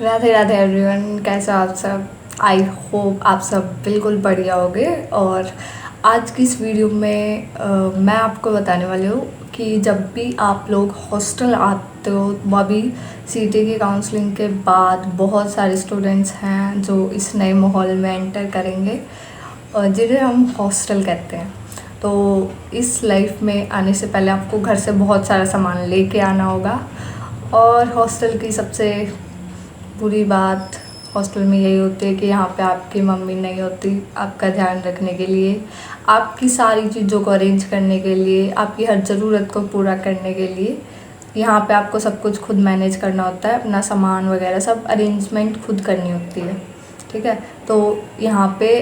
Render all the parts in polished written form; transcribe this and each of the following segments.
Radhe Radhe everyone, कैसे हो आप सब। आई होप आप सब बिल्कुल बढ़िया होगे। और आज की इस वीडियो में मैं आपको बताने वाली हूँ कि जब भी आप लोग हॉस्टल आते हो, वो अभी सीटी की काउंसलिंग के बाद बहुत सारे स्टूडेंट्स हैं जो इस नए माहौल में एंटर करेंगे और जिन्हें हम हॉस्टल कहते हैं। तो इस लाइफ में आने से पहले आपको घर से बहुत सारा सामान लेके आना होगा। और हॉस्टल की सबसे बुरी बात हॉस्टल में यही होती है कि यहाँ पे आपकी मम्मी नहीं होती आपका ध्यान रखने के लिए, आपकी सारी चीज़ों को अरेंज करने के लिए, आपकी हर ज़रूरत को पूरा करने के लिए। यहाँ पे आपको सब कुछ खुद मैनेज करना होता है, अपना सामान वगैरह सब अरेंजमेंट खुद करनी होती है। ठीक है, तो यहाँ पे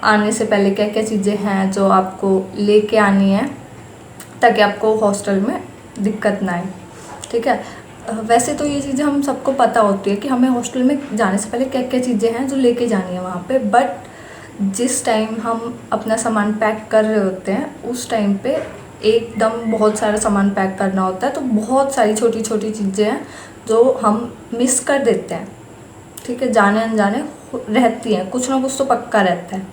आने से पहले क्या क्या चीज़ें हैं जो आपको लेके आनी है ताकि आपको हॉस्टल में दिक्कत ना आए। ठीक है, वैसे तो ये चीज़ें हम सबको पता होती है कि हमें हॉस्टल में जाने से पहले क्या क्या चीज़ें हैं जो लेके जानी है वहाँ पे, बट जिस टाइम हम अपना सामान पैक कर रहे होते हैं उस टाइम पे एकदम बहुत सारा सामान पैक करना होता है, तो बहुत सारी छोटी छोटी चीज़ें हैं जो हम मिस कर देते हैं। ठीक है, जाने अनजाने रहती हैं, कुछ ना कुछ तो पक्का रहता है।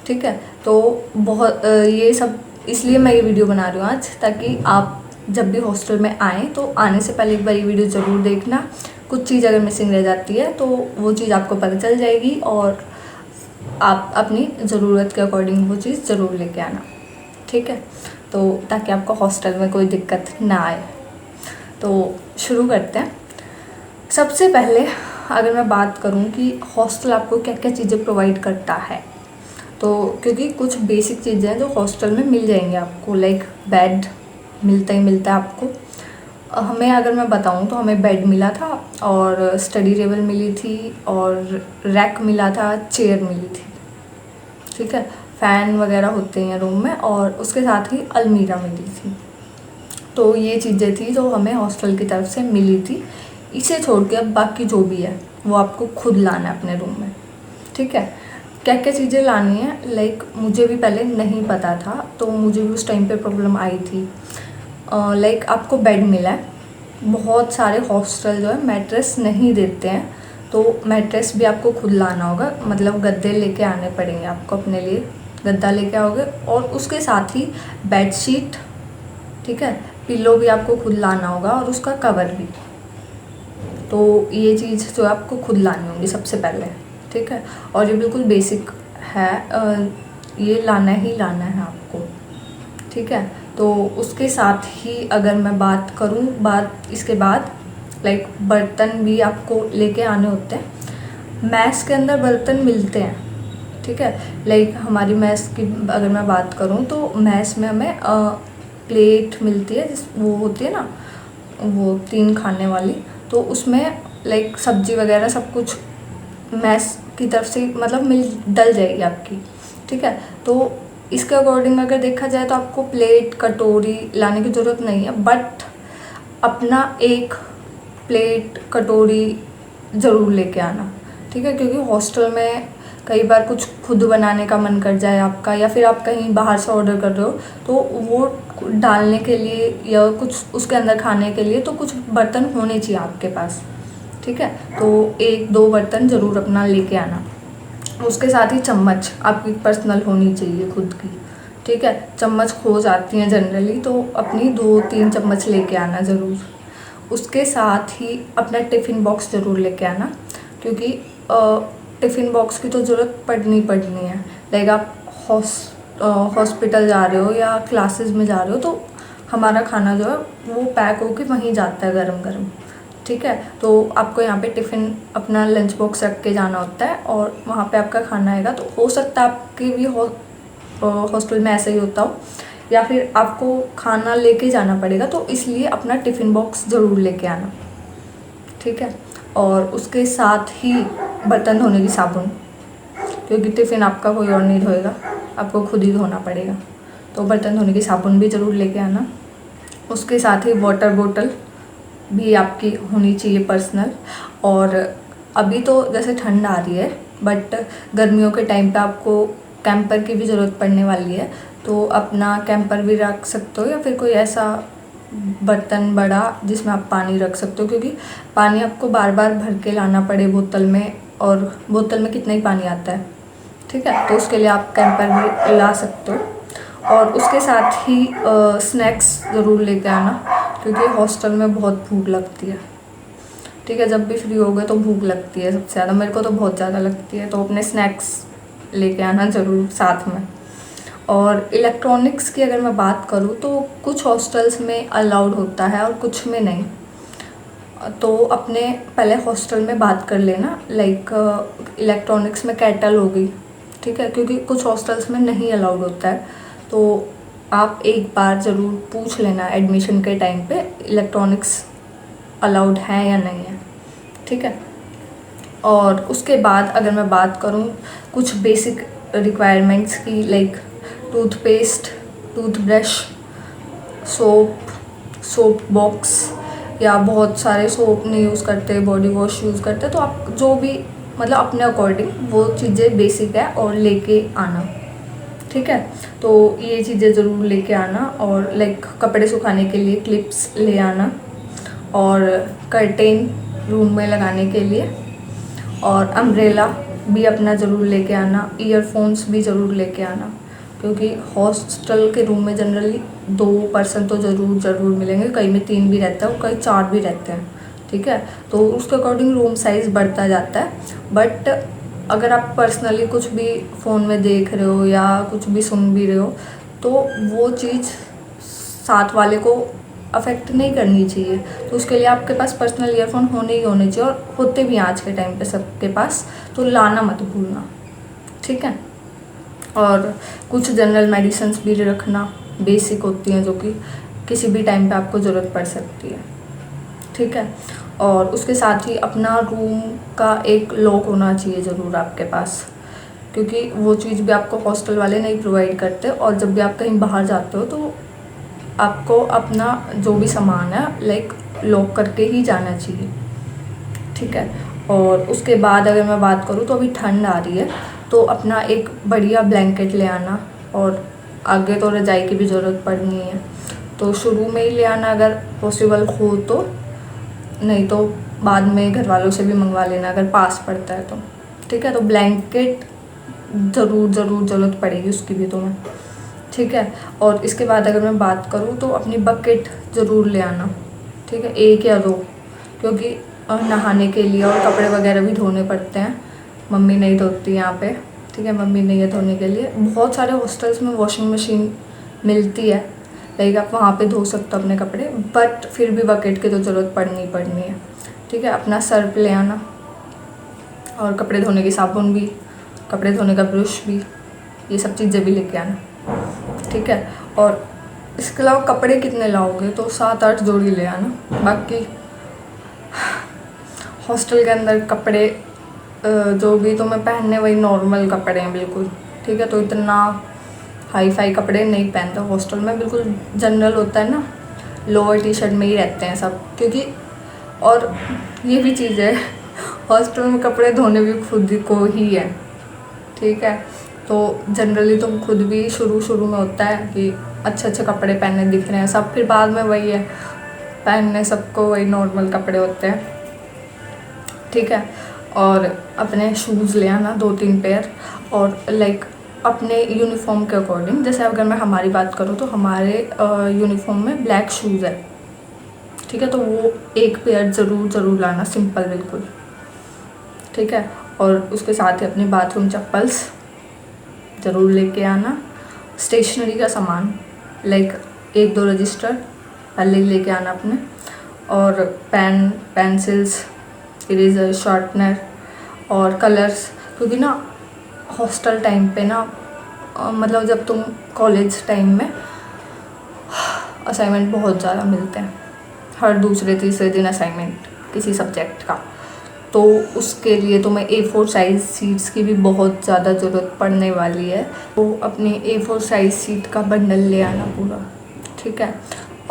ठीक है, तो बहुत ये सब इसलिए मैं ये वीडियो बना रही हूँ आज, ताकि आप जब भी हॉस्टल में आएँ तो आने से पहले एक बार ये वीडियो ज़रूर देखना। कुछ चीज़ अगर मिसिंग रह जाती है तो वो चीज़ आपको पता चल जाएगी और आप अपनी ज़रूरत के अकॉर्डिंग वो चीज़ ज़रूर लेके आना। ठीक है, तो ताकि आपको हॉस्टल में कोई दिक्कत ना आए। तो शुरू करते हैं। सबसे पहले अगर मैं बात करूं कि हॉस्टल आपको क्या क्या चीज़ें प्रोवाइड करता है, तो क्योंकि कुछ बेसिक चीज़ें हैं जो हॉस्टल में मिल जाएंगे आपको, लाइक बेड मिलता ही मिलता है आपको। हमें अगर मैं बताऊं तो हमें बेड मिला था और स्टडी टेबल मिली थी और रैक मिला था, चेयर मिली थी। ठीक है, फ़ैन वगैरह होते हैं रूम में और उसके साथ ही अलमीरा मिली थी। तो ये चीज़ें थी जो हमें हॉस्टल की तरफ से मिली थी। इसे छोड़ के अब बाकी जो भी है वो आपको खुद लाना है अपने रूम में। ठीक है, क्या क्या चीज़ें लानी है, लाइक मुझे भी पहले नहीं पता था तो मुझे भी उस टाइम पे प्रॉब्लम आई थी। लाइक आपको बेड मिला है, बहुत सारे हॉस्टल जो है मैट्रेस नहीं देते हैं, तो मैट्रेस भी आपको खुद लाना होगा। मतलब गद्दे लेके आने पड़ेंगे आपको, अपने लिए गद्दा लेके आओगे और उसके साथ ही बेडशीट। ठीक है, पिलो भी आपको खुद लाना होगा और उसका कवर भी। तो ये चीज़ जो आपको खुद लानी होगी सबसे पहले। ठीक है, और ये बिल्कुल बेसिक है, ये लाना ही लाना है आपको। ठीक है, तो उसके साथ ही अगर मैं बात करूँ, बात इसके बाद लाइक बर्तन भी आपको लेके आने होते हैं। मैस के अंदर बर्तन मिलते हैं। ठीक है, लाइक हमारी मैस की अगर मैं बात करूँ तो मैस में हमें प्लेट मिलती है, जिस वो होती है ना, वो 3 खाने वाली, तो उसमें लाइक सब्जी वगैरह सब कुछ मैस की तरफ से मतलब डल जाएगी आपकी। ठीक है, तो इसके अकॉर्डिंग अगर देखा जाए तो आपको प्लेट कटोरी लाने की ज़रूरत नहीं है, बट अपना एक प्लेट कटोरी ज़रूर लेके आना। ठीक है, क्योंकि हॉस्टल में कई बार कुछ खुद बनाने का मन कर जाए आपका, या फिर आप कहीं बाहर से ऑर्डर कर रहे हो तो वो डालने के लिए या कुछ उसके अंदर खाने के लिए तो कुछ बर्तन होने चाहिए आपके पास। ठीक है, तो 1-2 बर्तन ज़रूर अपना लेके आना। उसके साथ ही चम्मच आपकी पर्सनल होनी चाहिए खुद की। ठीक है, चम्मच खो जाती हैं जनरली, तो अपनी 2-3 चम्मच लेके आना ज़रूर। उसके साथ ही अपना टिफ़िन बॉक्स ज़रूर लेके आना, क्योंकि टिफ़िन बॉक्स की तो ज़रूरत पड़नी है। लाइक आप हॉस्पिटल जा रहे हो या क्लासेस में जा रहे हो तो हमारा खाना जो है वो पैक होके वहीं जाता है गरम गरम। ठीक है, तो आपको यहाँ पे टिफ़िन अपना लंच बॉक्स रख के जाना होता है और वहाँ पे आपका खाना आएगा। तो हो सकता है आपके भी हॉस्टल में ऐसा ही होता हो, या फिर आपको खाना लेके जाना पड़ेगा, तो इसलिए अपना टिफ़िन बॉक्स ज़रूर लेके आना। ठीक है, और उसके साथ ही बर्तन धोने की साबुन, क्योंकि टिफ़िन आपका कोई और नहीं धोएगा, आपको खुद ही धोना पड़ेगा। तो बर्तन धोने की साबुन भी ज़रूर लेके आना। उसके साथ ही वाटर बोतल भी आपकी होनी चाहिए पर्सनल। और अभी तो जैसे ठंड आ रही है, बट गर्मियों के टाइम पे आपको कैंपर की भी ज़रूरत पड़ने वाली है, तो अपना कैंपर भी रख सकते हो, या फिर कोई ऐसा बर्तन बड़ा जिसमें आप पानी रख सकते हो, क्योंकि पानी आपको बार बार भर के लाना पड़े बोतल में, और बोतल में कितना ही पानी आता है, ठीक है। तो उसके लिए आप कैंपर भी ला सकते हो। और उसके साथ ही स्नैक्स ज़रूर लेके आना, क्योंकि हॉस्टल में बहुत भूख लगती है, ठीक है। जब भी फ्री हो गए तो भूख लगती है सबसे ज़्यादा, मेरे को तो बहुत ज़्यादा लगती है, तो अपने स्नैक्स लेके आना ज़रूर साथ में। और इलेक्ट्रॉनिक्स की अगर मैं बात करूँ तो कुछ हॉस्टल्स में अलाउड होता है और कुछ में नहीं, तो अपने पहले हॉस्टल में बात कर लेना। लाइक इलेक्ट्रॉनिक्स में कैटल होगी, ठीक है, क्योंकि कुछ हॉस्टल्स में नहीं अलाउड होता है, तो आप एक बार ज़रूर पूछ लेना एडमिशन के टाइम पे इलेक्ट्रॉनिक्स अलाउड है या नहीं है, ठीक है। और उसके बाद अगर मैं बात करूँ कुछ बेसिक रिक्वायरमेंट्स की, like toothpaste, toothbrush, soap box, या बहुत सारे सोप नहीं यूज़ करते, बॉडी वॉश यूज़ करते, तो आप जो भी मतलब अपने अकॉर्डिंग वो चीज़ें बेसिक है और लेके आना, ठीक है। तो ये चीज़ें ज़रूर लेके आना। और लाइक कपड़े सुखाने के लिए क्लिप्स ले आना, और कर्टेन रूम में लगाने के लिए, और अम्ब्रेला भी अपना ज़रूर लेके आना। ईयरफोन्स भी ज़रूर लेके आना, क्योंकि हॉस्टल के रूम में जनरली 2 पर्सन तो ज़रूर मिलेंगे, कई में 3 भी रहता है और कई 4 भी रहते हैं, ठीक है। तो उसके अकॉर्डिंग रूम साइज़ बढ़ता जाता है। बट अगर आप पर्सनली कुछ भी फ़ोन में देख रहे हो या कुछ भी सुन भी रहे हो, तो वो चीज़ साथ वाले को अफेक्ट नहीं करनी चाहिए, तो उसके लिए आपके पास पर्सनल ईयरफोन होने ही होने चाहिए, और होते भी हैं आज के टाइम पे सबके पास, तो लाना मत भूलना, ठीक है। और कुछ जनरल मेडिसिन्स भी रखना, बेसिक होती हैं जो कि किसी भी टाइम पे आपको ज़रूरत पड़ सकती है, ठीक है। और उसके साथ ही अपना रूम का एक लॉक होना चाहिए ज़रूर आपके पास, क्योंकि वो चीज़ भी आपको हॉस्टल वाले नहीं प्रोवाइड करते, और जब भी आप कहीं बाहर जाते हो तो आपको अपना जो भी सामान है लाइक लॉक करके ही जाना चाहिए, ठीक है। और उसके बाद अगर मैं बात करूँ तो अभी ठंड आ रही है, तो अपना एक बढ़िया ब्लैंकेट ले आना, और आगे तो रजाई की भी ज़रूरत पड़नी है, तो शुरू में ही ले आना अगर पॉसिबल हो तो, नहीं तो बाद में घर वालों से भी मंगवा लेना अगर पास पड़ता है तो, ठीक है। तो ब्लैंकेट ज़रूर ज़रूरत पड़ेगी उसकी भी तुम्हें, ठीक है। और इसके बाद अगर मैं बात करूँ तो अपनी बकेट ज़रूर ले आना, ठीक है, 1 या 2, क्योंकि नहाने के लिए और कपड़े वगैरह भी धोने पड़ते हैं। मम्मी नहीं धोती यहाँ पे, ठीक है, मम्मी नहीं है धोने के लिए। बहुत सारे हॉस्टल्स में वॉशिंग मशीन मिलती है, लाइक आप वहाँ पे धो सकते हो अपने कपड़े, बट फिर भी बकेट की तो ज़रूरत पड़नी है, ठीक है। अपना सर्फ ले आना, और कपड़े धोने की साबुन भी, कपड़े धोने का ब्रश भी, ये सब चीज़ें भी लेके आना, ठीक है। और इसके अलावा कपड़े कितने लाओगे, तो 7-8 जोड़ी ले आना। बाकी हॉस्टल के अंदर कपड़े जो भी तुम्हें पहनने वही नॉर्मल कपड़े हैं बिल्कुल, ठीक है। तो इतना हाई फाई कपड़े नहीं पहनते हॉस्टल में, बिल्कुल जनरल होता है ना, लोअर टी शर्ट में ही रहते हैं सब, क्योंकि और ये भी चीज़ है हॉस्टल में कपड़े धोने भी खुद को ही है, ठीक है। तो जनरली तुम खुद भी शुरू में होता है कि अच्छे कपड़े पहनने दिख रहे हैं सब, फिर बाद में वही है, पहनने सबको वही नॉर्मल कपड़े होते हैं, ठीक है। और अपने शूज़ ले आना 2-3 पेयर, और लाइक अपने यूनिफॉर्म के अकॉर्डिंग, जैसे अगर मैं हमारी बात करूँ तो हमारे यूनिफॉर्म में ब्लैक शूज़ है, ठीक है, तो वो 1 पेयर ज़रूर लाना, सिंपल बिल्कुल, ठीक है। और उसके साथ ही अपनी बाथरूम चप्पल्स ज़रूर लेके आना। स्टेशनरी का सामान लाइक 1-2 रजिस्टर पहले ही लेके आना अपने, और पेन, पेंसिल्स, इरेज़र, शार्पनर और कलर्स, क्योंकि ना हॉस्टल टाइम पे ना मतलब जब तुम कॉलेज टाइम में असाइनमेंट बहुत ज़्यादा मिलते हैं, हर दूसरे-तीसरे दिन असाइनमेंट किसी सब्जेक्ट का, तो उसके लिए तुम्हें A4 साइज़ शीट्स की भी बहुत ज़्यादा ज़रूरत पड़ने वाली है, तो अपनी A4 साइज़ शीट का बंडल ले आना पूरा, ठीक है।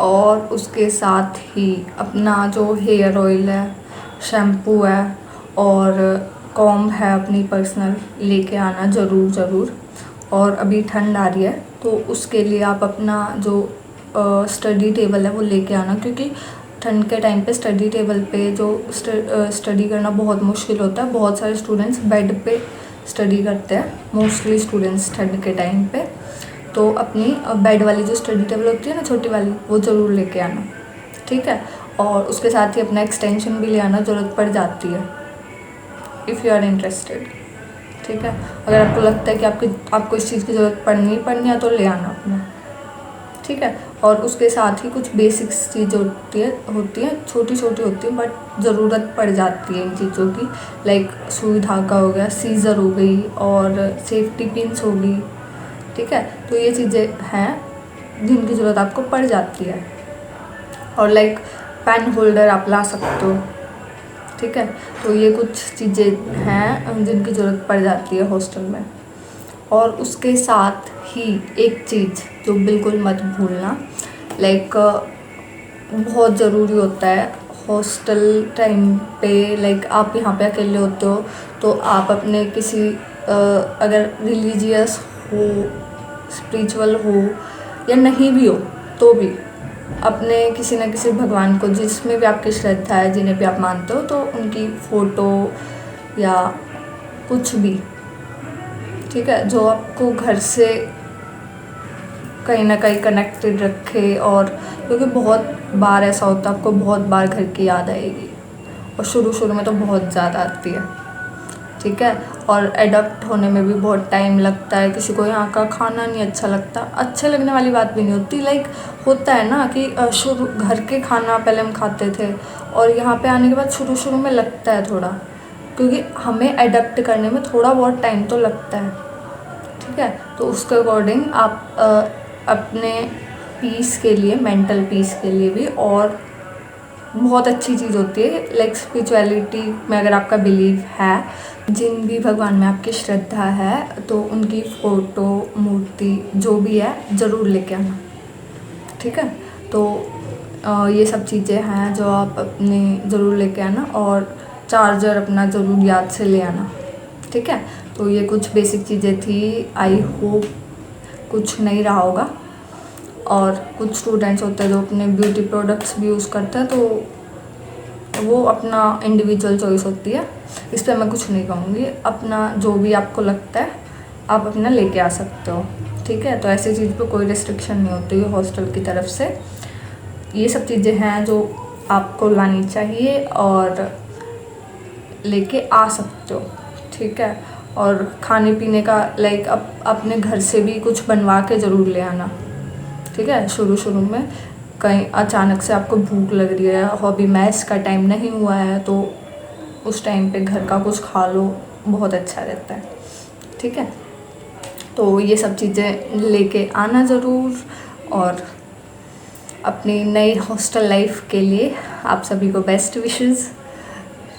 और उसके साथ ही अपना जो हेयर ऑयल है, शैम्पू है और कॉम्ब है अपनी पर्सनल लेके आना ज़रूर। और अभी ठंड आ रही है तो उसके लिए आप अपना जो स्टडी टेबल है वो लेके आना, क्योंकि ठंड के टाइम पे स्टडी टेबल पे जो स्टडी करना बहुत मुश्किल होता है। बहुत सारे स्टूडेंट्स बेड पे स्टडी करते हैं, मोस्टली स्टूडेंट्स ठंड के टाइम पे। तो अपनी बेड वाली जो स्टडी टेबल होती है ना, छोटी वाली, वो ज़रूर लेके आना, ठीक है। और उसके साथ ही अपना एक्सटेंशन भी ले आना, ज़रूरत पड़ जाती है इफ़ यू आर इंटरेस्टेड, ठीक है। अगर आपको लगता है कि आपको इस चीज़ की ज़रूरत पड़नी है तो ले आना अपना, ठीक है। और उसके साथ ही कुछ बेसिक्स चीज़ होती है, छोटी छोटी होती है बट ज़रूरत पड़ जाती है इन चीज़ों की। लाइक सुई धागा हो गया, सीज़र हो गई और सेफ्टी पिन्स हो गई, ठीक है। तो ये चीज़ें हैं जिनकी ज़रूरत आपको पड़ जाती है। और लाइक पेन होल्डर आप ला सकते हो, ठीक है। तो ये कुछ चीज़ें हैं जिनकी ज़रूरत पड़ जाती है हॉस्टल में। और उसके साथ ही एक चीज़ जो बिल्कुल मत भूलना, लाइक बहुत ज़रूरी होता है हॉस्टल टाइम पे, लाइक आप यहाँ पे अकेले होते हो तो आप अपने किसी अगर रिलीजियस हो, स्पिरिचुअल हो या नहीं भी हो तो भी अपने किसी न किसी भगवान को, जिसमें भी आपकी श्रद्धा है, जिन्हें भी आप मानते हो, तो उनकी फ़ोटो या कुछ भी, ठीक है, जो आपको घर से कहीं ना कहीं कनेक्टेड रखे। और क्योंकि बहुत बार ऐसा होता है, आपको बहुत बार घर की याद आएगी और शुरू में तो बहुत ज़्यादा आती है, ठीक है। और एडप्ट होने में भी बहुत टाइम लगता है, किसी को यहाँ का खाना नहीं अच्छा लगता। अच्छे लगने वाली बात भी नहीं होती, लाइक होता है ना कि शुरू घर के खाना पहले हम खाते थे और यहाँ पे आने के बाद शुरू में लगता है थोड़ा, क्योंकि हमें एडप्ट करने में थोड़ा बहुत टाइम तो लगता है, ठीक है। तो उसके अकॉर्डिंग आप अपने पीस के लिए, मेंटल पीस के लिए भी और बहुत अच्छी चीज़ होती है। लाइक स्पिरिचुअलिटी में अगर आपका बिलीव है, जिन भी भगवान में आपकी श्रद्धा है, तो उनकी फ़ोटो, मूर्ति जो भी है ज़रूर लेके आना, ठीक है। तो ये सब चीज़ें हैं जो आप अपने ज़रूर लेके आना। और चार्जर अपना ज़रूर याद से ले आना, ठीक है। तो ये कुछ बेसिक चीज़ें थी। आई होप कुछ नहीं रहा होगा। और कुछ स्टूडेंट्स होते हैं जो अपने ब्यूटी प्रोडक्ट्स भी यूज़ करते हैं, तो वो अपना इंडिविजुअल चॉइस होती है, इस पर मैं कुछ नहीं कहूँगी। अपना जो भी आपको लगता है आप अपना लेके आ सकते हो, ठीक है। तो ऐसी चीज़ पे कोई रिस्ट्रिक्शन नहीं होती है हॉस्टल की तरफ से। ये सब चीज़ें हैं जो आपको लानी चाहिए और लेके आ सकते हो, ठीक है। और खाने पीने का लाइक अपने घर से भी कुछ बनवा के ज़रूर ले आना, ठीक है। शुरू में कहीं अचानक से आपको भूख लग रही है, हॉबी मैच का टाइम नहीं हुआ है, तो उस टाइम पे घर का कुछ खा लो, बहुत अच्छा रहता है, ठीक है। तो ये सब चीज़ें लेके आना ज़रूर। और अपनी नई हॉस्टल लाइफ के लिए आप सभी को बेस्ट विशेस।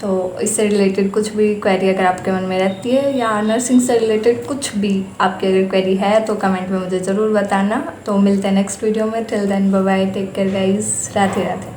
तो इससे रिलेटेड कुछ भी क्वेरी अगर आपके मन में रहती है या नर्सिंग से रिलेटेड कुछ भी आपकी अगर क्वेरी है तो कमेंट में मुझे ज़रूर बताना। तो मिलते हैं नेक्स्ट वीडियो में। Till then bye bye, take care guys, Radhe Radhe.